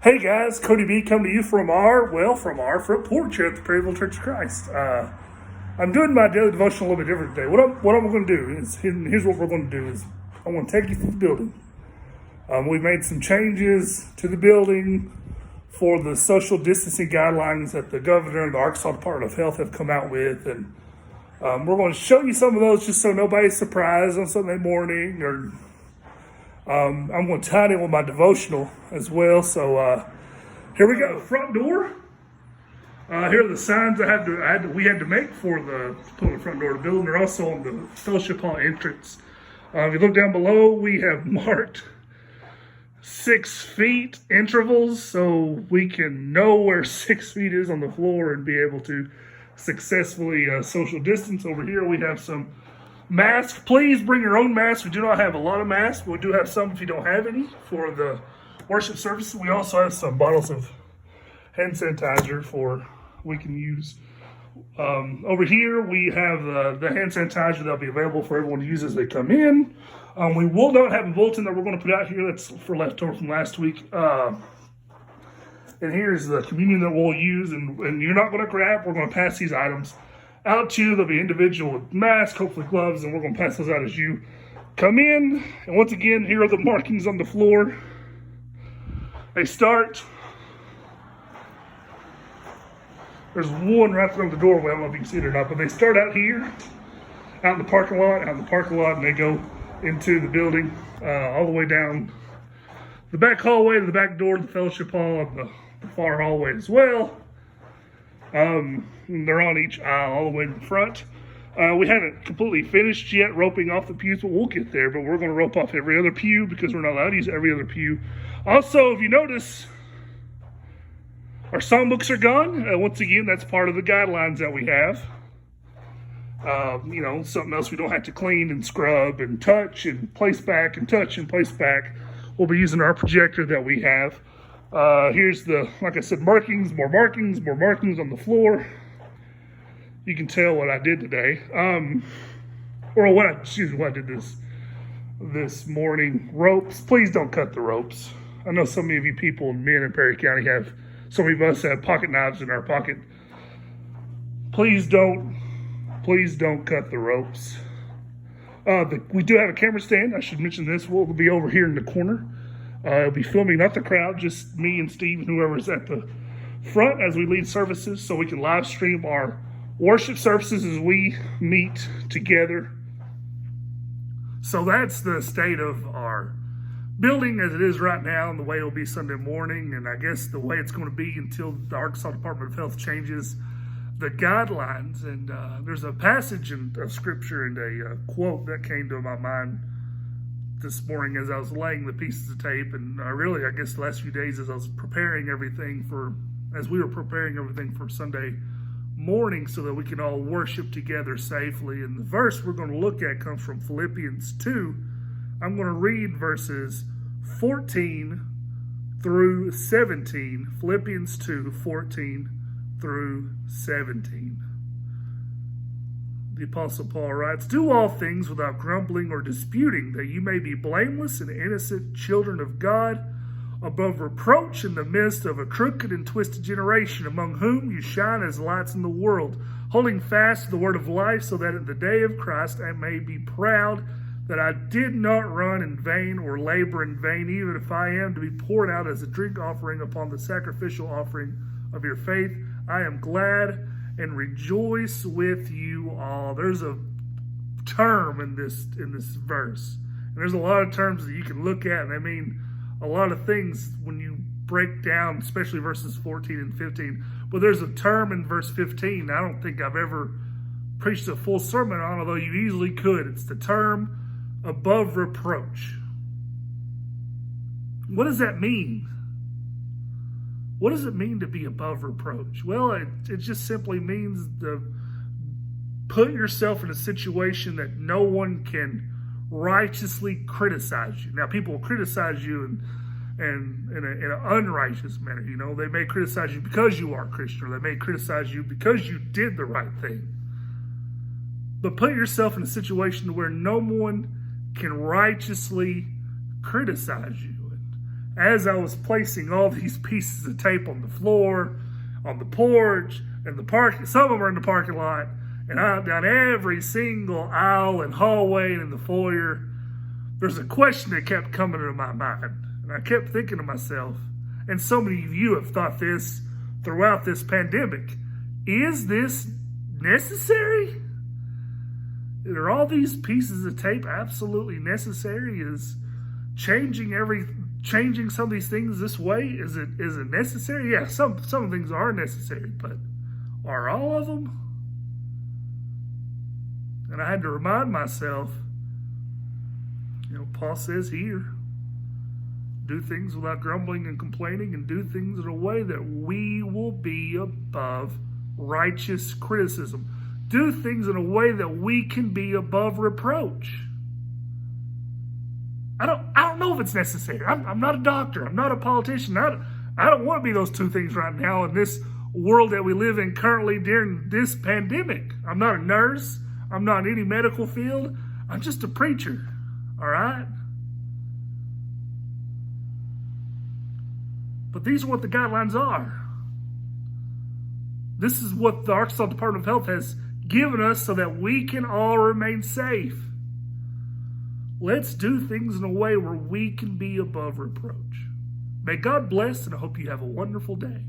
Hey guys, Cody B coming to you from our front porch here at the Perryville Church of Christ. I'm doing my daily devotion a little bit different today. What I'm going to do is, here's what we're going to do is, I'm going to take you through the building. We've made some changes to the building for the social distancing guidelines that the governor and the Arkansas Department of Health have come out with, and we're going to show you some of those just so nobody's surprised on Sunday morning, or I'm going to tie it in with my devotional as well. So here we go. Front door. Here are the signs we had to make for the front door of the building. They're also on the fellowship hall entrance. If you look down below, we have marked 6 feet intervals so we can know where 6 feet is on the floor and be able to successfully social distance. Over here we have some masks. Please bring your own masks. We do not have a lot of masks, but we do have some if you don't have any for the worship services. We also have some bottles of hand sanitizer we can use. Over here we have the hand sanitizer that'll be available for everyone to use as they come in. We will not have a bulletin that we're going to put out here that's for leftover from last week. And here's the communion that we'll use, and you're not going to grab. We're going to pass these items out to you. There'll be individual with masks, hopefully gloves, and we're going to pass those out as you come in. And once again, here are the markings on the floor. They start. There's one right there on the doorway. I don't know if you can see it or not, but they start out here, out in the parking lot, and they go into the building, all the way down the back hallway to the back door to the fellowship hall, and the far hallway as well. They're on each aisle all the way in front. We haven't completely finished yet roping off the pews, but we'll get there. But we're going to rope off every other pew because we're not allowed to use every other pew. Also, if you notice, our songbooks are gone. Once again, that's part of the guidelines that we have. Something else we don't have to clean and scrub and touch and place back and touch and place back. We'll be using our projector that we have. Here's like I said, more markings on the floor. You can tell what I did today. What I did this morning. Ropes. Please don't cut the ropes. I know so many of you people, men in Perry County, so many of us have pocket knives in our pocket. Please don't cut the ropes. We do have a camera stand. I should mention this. We'll be over here in the corner. It'll be filming, not the crowd, just me and Steve and whoever's at the front as we lead services, so we can live stream our worship services as we meet together. So that's the state of our building as it is right now, and the way it'll be Sunday morning, and I guess the way it's going to be until the Arkansas Department of Health changes the guidelines. And there's a passage of scripture and a quote that came to my mind this morning as I was laying the pieces of tape, and I guess the last few days as we were preparing everything for Sunday morning so that we can all worship together safely. And the verse we're going to look at comes from Philippians 2. I'm going to read verses 14 through 17. Philippians 2, 14 through 17. The Apostle Paul writes, "Do all things without grumbling or disputing, that you may be blameless and innocent children of God, above reproach in the midst of a crooked and twisted generation, among whom you shine as lights in the world, holding fast to the word of life, so that at the day of Christ I may be proud that I did not run in vain or labor in vain, even if I am to be poured out as a drink offering upon the sacrificial offering of your faith. I am glad and rejoice with you all." There's a term in this verse. And there's a lot of terms that you can look at, and they mean a lot of things when you break down, especially verses 14 and 15. But there's a term in verse 15 I don't think I've ever preached a full sermon on, although you easily could. It's the term above reproach. What does that mean? What does it mean to be above reproach? Well, it just simply means to put yourself in a situation that no one can righteously criticize you. Now, people will criticize you in an unrighteous manner. They may criticize you because you are a Christian, or they may criticize you because you did the right thing. But put yourself in a situation where no one can righteously criticize you. as I was placing all these pieces of tape on the floor, on the porch, and the park, some of them are in the parking lot, and down every single aisle and hallway and in the foyer, there's a question that kept coming into my mind. And I kept thinking to myself, and so many of you have thought this throughout this pandemic, is this necessary? Are all these pieces of tape absolutely necessary? Is changing some of these things this way, is it necessary? Yeah, some things are necessary, but are all of them? And I had to remind myself, Paul says here, do things without grumbling and complaining, and do things in a way that we will be above righteous criticism. Do things in a way that we can be above reproach. I don't know if it's necessary. I'm not a doctor. I'm not a politician. I don't want to be those two things right now in this world that we live in currently during this pandemic. I'm not a nurse. I'm not in any medical field. I'm just a preacher. All right? But these are what the guidelines are. This is what the Arkansas Department of Health has given us so that we can all remain safe. Let's do things in a way where we can be above reproach. May God bless, and I hope you have a wonderful day.